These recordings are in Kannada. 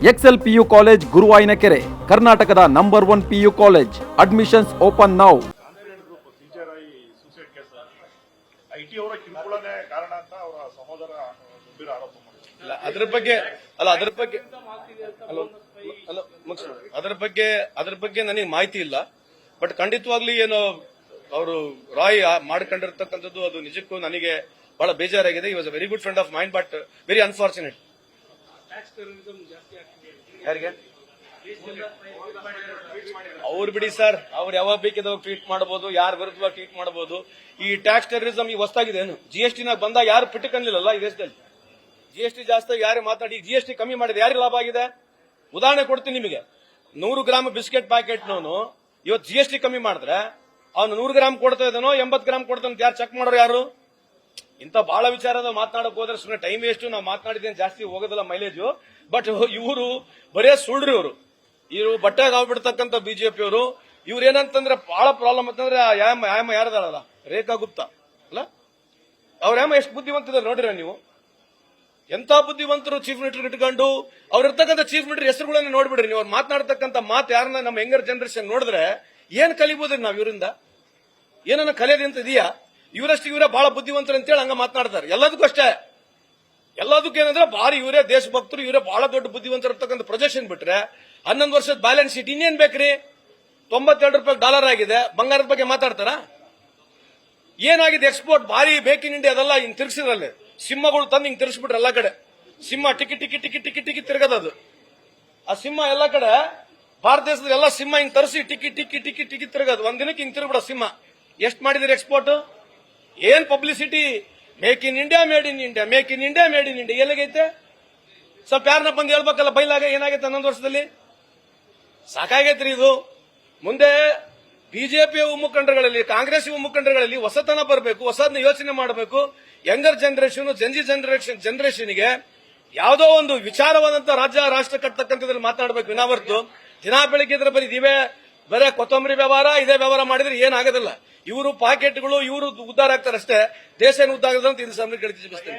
ಎಕ್ಸೆಲ್ ಪಿಯು ಕಾಲೇಜ್ ಗುರುವಾಯಿನಕೆರೆ, ಕರ್ನಾಟಕದ number 1 PU college. Admissions open now. IT ಅವರ ಕಿರುಕುಳನೇ ಕಾರಣ ಅಂತ ಅವರ ಸಹೋದರ ಗಂಭೀರ ಆರೋಪ ಮಾಡಿದ್ದಾರೆ. ಅದ್ರ ಬಗ್ಗೆ ನನಗೆ ಮಾಹಿತಿ ಇಲ್ಲ. ಬಟ್ ಖಂಡಿತವಾಗ್ಲಿ ಏನು ಅವರು ರಾಯ್ ಮಾಡ್ಕೊಂಡಿರ್ತಕ್ಕಂಥದ್ದು ಅದು ನಿಜಕ್ಕೂ ನನಗೆ ಬಹಳ ಬೇಜಾರಾಗಿದೆ. ಈ was a very good friend of mind, but very unfortunate. ಯಾರಿಗೆ ಅವ್ರು ಬಿಡಿ ಸರ್, ಅವ್ರು ಯಾವಾಗ ಬೇಕಿದ್ರು ಟ್ವೀಟ್ ಮಾಡಬಹುದು, ಯಾರ ವಿರುದ್ಧವಾಗಿ ಟ್ವೀಟ್ ಮಾಡಬಹುದು. ಈ ಟ್ಯಾಕ್ಸ್ ಟೆರರಿಸಂ ಈಗ ಹೊಸದಾಗಿದೆ ಏನು? GST ನಾಗ ಬಂದಾಗ ಯಾರು ಪಿಟ್ಟಕನ್ಲಿಲ್ಲ ಈ ದೇಶದಲ್ಲಿ. GST ಜಾಸ್ತಿ ಯಾರು ಮಾತಾಡಿ GST ಕಮ್ಮಿ ಮಾಡಿದ್ರೆ ಯಾರಿಗೆ ಲಾಭ ಆಗಿದೆ? ಉದಾಹರಣೆ ಕೊಡ್ತೀನಿ ನಿಮಗೆ. 100 ಗ್ರಾಮ್ ಬಿಸ್ಕೆಟ್ ಪ್ಯಾಕೆಟ್ ಇವತ್ತು GST ಕಮ್ಮಿ ಮಾಡಿದ್ರೆ ಅವನು 100 ಗ್ರಾಮ್ ಕೊಡ್ತಾ ಇದ್ದಾನೋ 80 ಗ್ರಾಮ್ ಕೊಡ್ತಾನ ಯಾರು ಚೆಕ್ ಮಾಡೋರು ಯಾರು? ಇಂತ ಬಹಳ ವಿಚಾರದ ಮಾತನಾಡಕ್ ಹೋದ್ರೆ ಸುಮ್ಮನೆ ಟೈಮ್ ವೇಸ್ಟ್. ನಾವು ಮಾತನಾಡಿದ್ದೇನೆ ಜಾಸ್ತಿ ಹೋಗೋದಿಲ್ಲ ಮೈಲೇಜು. ಬಟ್ ಇವರು ಬರೇ ಸುಳ್ಳ್ರಿ. ಇವರು ಬಟ್ಟೆಗೆ ಆಗ್ಬಿಡ್ತಕ್ಕಂಥ ಬಿಜೆಪಿ ಅವರು. ಇವ್ರು ಏನಂತಂದ್ರೆ ಬಹಳ ಪ್ರಾಬ್ಲಮ್ ಅಂತಂದ್ರೆ ಯಾರದಾರಲ್ಲ ರೇಖಾ ಗುಪ್ತಾ ಅಲ್ಲ, ಅವ್ರ ಎಷ್ಟು ಬುದ್ಧಿವಂತಿದ್ದಾರೆ ನೋಡ್ರಿ ನೀವು. ಎಂತ ಬುದ್ಧಿವಂತರು ಚೀಫ್ ಮಿನಿಸ್ಟರ್ ಇಟ್ಕೊಂಡು ಅವ್ರ ಇರ್ತಕ್ಕಂಥ ಚೀಫ್ ಮಿನಿಸ್ಟರ್ ಹೆಸರುಗಳನ್ನ ನೋಡ್ಬಿಡ್ರಿ ನೀವು. ಅವ್ರು ಮಾತನಾಡ್ತಕ್ಕಂಥ ಮಾತು ಯಾರನ್ನ ನಮ್ಮ ಯಂಗರ್ ಜನರೇಷನ್ ನೋಡಿದ್ರೆ ಏನ್ ಕಲಿಬಹುದ್ರಿ ನಾವ್ ಇವರಿಂದ? ಏನನ್ನ ಕಲಿಯೋದಂತ ಇದೆಯಾ? ಇವರಷ್ಟು ಇವರೇ ಬಹಳ ಬುದ್ಧಿವಂತರು ಅಂತೇಳಿ ಹಂಗ ಮಾತನಾಡ್ತಾರೆ. ಎಲ್ಲದಕ್ಕೂ ಅಷ್ಟೇ. ಎಲ್ಲದಕ್ಕೂ ಏನಂದ್ರೆ ಭಾರಿ ಇವರೇ ದೇಶಭಕ್ತರು, ಇವರೇ ಬಹಳ ದೊಡ್ಡ ಬುದ್ಧಿವಂತರು ಇರ್ತಕ್ಕಂಥ ಪ್ರೊಜೆಕ್ಷನ್ ಬಿಟ್ರೆ 11 ವರ್ಷದ ಬ್ಯಾಲೆನ್ಸ್ ಶೀಟ್ ಇನ್ನೇನ್ ಬೇಕ್ರಿ? $92 ಆಗಿದೆ. ಬಂಗಾರದ ಬಗ್ಗೆ ಮಾತಾಡ್ತಾರ? ಏನಾಗಿದೆ? ಎಕ್ಸ್ಪೋರ್ಟ್ ಭಾರಿ ಬೇಕ್ ಇನ್ ಇಂಡಿಯಾ ಅದೆಲ್ಲ ಹಿಂಗ್ ತಿರ್ಗಿಸಿದ್ರಲ್ಲಿ ಸಿಂಹಗಳು ತಂದು ಹಿಂಗ್ ತಿರ್ಗಿಸ್ಬಿಟ್ರೆ ಎಲ್ಲಾ ಕಡೆ. ಸಿಂಹ ಟಿಕಿ ಟಿಕಿ ಟಿಕಿ ಟಿಕಿ ಟಿಕಿ ತಿರ್ಗದದು. ಆ ಸಿಂಹ ಎಲ್ಲಾ ಕಡೆ ಭಾರತ ದೇಶದ ಎಲ್ಲ ಸಿಂಹ ಹಿಂಗ್ ತರಿಸಿ ಟಿಕಿ ಟಿಕಿ ಟಿಕಿ ಟಿಕಿ ತಿರ್ಗದು. ಒಂದಿನಕ್ಕೆ ಹಿಂಗ್ ತಿರ್ಬಿಡ ಸಿಂಹ. ಎಷ್ಟ್ ಮಾಡಿದಿರಿ ಎಕ್ಸ್ಪೋರ್ಟ್? ಏನ್ publicity? Make in India, made in India, make in India, made in India. ಎಲ್ಲಿಗೈತೆ? ಸ್ವಲ್ಪ ಯಾರನ್ನ ಬಂದು ಹೇಳ್ಬೇಕಲ್ಲ ಬೈಲಾಗ ಏನಾಗೈತೆ 11 ವರ್ಷದಲ್ಲಿ? ಸಾಕಾಗೈತ್ರಿ ಇದು. ಮುಂದೆ ಬಿಜೆಪಿ ಮುಖಂಡರಲ್ಲಿ, ಕಾಂಗ್ರೆಸ್ ಮುಖಂಡರಲ್ಲಿ ಹೊಸತನ ಬರಬೇಕು, ಹೊಸದನ್ನ ಯೋಚನೆ ಮಾಡಬೇಕು. ಯಂಗರ್ ಜನರೇಷನ್, ಜಂಜಿ ಜನರೇಷನ್ಗೆ ಯಾವುದೋ ಒಂದು ವಿಚಾರವಾದಂತ ರಾಜ್ಯ ರಾಷ್ಟ್ರ ಕಟ್ಟತಕ್ಕಂಥದ್ರಲ್ಲಿ ಮಾತನಾಡಬೇಕು. ವಿನಾವರ್ತು ದಿನ ಬೆಳಿಗ್ಗೆ ಇದ್ರೆ ಬರೀ ಕೊತ್ತಂಬರಿ ವ್ಯವಹಾರ ಇದೇ ವ್ಯವಹಾರ ಮಾಡಿದ್ರೆ ಏನಾಗೋದಿಲ್ಲ. ಇವರು ಪಾಕೆಟ್ಗಳು ಇವರು ಉದ್ದಾರ ಆಗ್ತಾರೆ ಅಷ್ಟೇ. ದೇಶ ಏನು ಉದ್ದಾರ ಅಂತ ಇದು ಸಮಯ ತಿಳಿಸ್ತೇನೆ.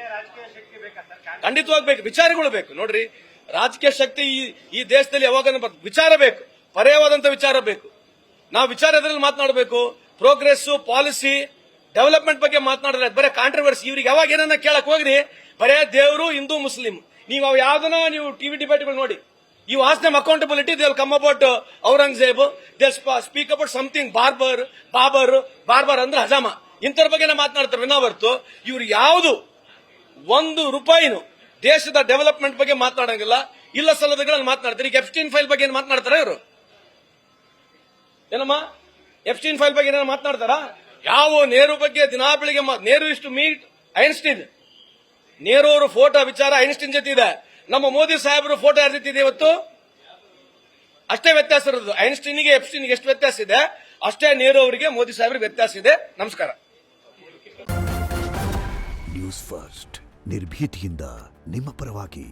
ಖಂಡಿತವಾಗಿ ಬೇಕು, ವಿಚಾರಗಳು ಬೇಕು. ನೋಡ್ರಿ, ರಾಜಕೀಯ ಶಕ್ತಿ ಈ ದೇಶದಲ್ಲಿ ಯಾವಾಗ ವಿಚಾರ ಬೇಕು, ಪರ್ಯಾಯವಾದಂತ ವಿಚಾರ ಬೇಕು. ನಾವು ವಿಚಾರ ಎದ್ರಲ್ಲಿ ಮಾತನಾಡಬೇಕು. ಪ್ರೋಗ್ರೆಸ್, ಪಾಲಿಸಿ, ಡೆವಲಪ್ಮೆಂಟ್ ಬಗ್ಗೆ ಮಾತನಾಡಿದ್ರೆ ಬರೀ ಕಾಂಟ್ರವರ್ಸಿ. ಇವ್ರಿಗೆ ಯಾವಾಗ ಏನನ್ನ ಕೇಳಕ್ ಹೋಗ್ರಿ ಬರೇ ದೇವರು, ಹಿಂದೂ, ಮುಸ್ಲಿಂ. ನೀವು ಅವ್ ಯಾವ್ದನ್ನ ನೀವು ಟಿವಿ ಡಿಬೇಟ್ಗಳು ನೋಡಿ. You ask them accountability, they'll come about Aurangzeb, they'll speak about something Barbar ಅಂದ್ರೆ ಹಜಾಮ. ಇಂತರ ಬಗ್ಗೆ ಮಾತನಾಡ್ತಾರೆ. ವಿನಾವರ್ತು ಇವ್ರು ಯಾವುದು ₹1 ದೇಶದ ಡೆವಲಪ್ಮೆಂಟ್ ಬಗ್ಗೆ ಮಾತನಾಡಂಗಿಲ್ಲ. ಇಲ್ಲ ಸಲ್ಲದಗಳಲ್ಲಿ ಮಾತನಾಡ್ತಾರೆ. ಈಗ ಎಫ್ಸ್ಟೀನ್ ಫೈಲ್ ಬಗ್ಗೆ ಏನ್ ಮಾತನಾಡ್ತಾರೆ ಇವರು? ಏನಮ್ಮ ಎಫ್ಸ್ಟೀನ್ ಫೈಲ್ ಬಗ್ಗೆ ಏನಾದ್ರು ಮಾತನಾಡ್ತಾರ? ಯಾವ ನೆಹರು ಬಗ್ಗೆ ದಿನಾ ಬೆಳಿಗ್ಗೆ ನೆಹರು ಇಷ್ಟು ಮೀಟ್ ಐನ್ಸ್ಟೀನ್. ನೆಹರು ಅವರು ಫೋಟೋ ವಿಚಾರ ಐನ್ಸ್ಟೀನ್ ಜೊತೆ ಇದೆ. ನಮ್ಮ ಮೋದಿ ಸಾಹೇಬರು ಫೋಟೋ ಯಾರ ಜೊತೆ ಇದೆ ಇವತ್ತು? ಅಷ್ಟೇ ವ್ಯತ್ಯಾಸ ಇರೋದು. ಐನ್ಸ್ಟೀನ್ಗೆ ಎಫ್ಸ್ಟೀನ್ಗೆ ಎಷ್ಟು ವ್ಯತ್ಯಾಸ ಇದೆ ಅಷ್ಟೇ ನೆಹರು ಅವರಿಗೆ ಮೋದಿ ಸಾಹೇಬರಿಗೆ ವ್ಯತ್ಯಾಸ ಇದೆ. ನಮಸ್ಕಾರ. ನ್ಯೂಸ್ ಫಸ್ಟ್, ನಿರ್ಭೀತಿಯಿಂದ ನಿಮ್ಮ ಪರವಾಗಿ.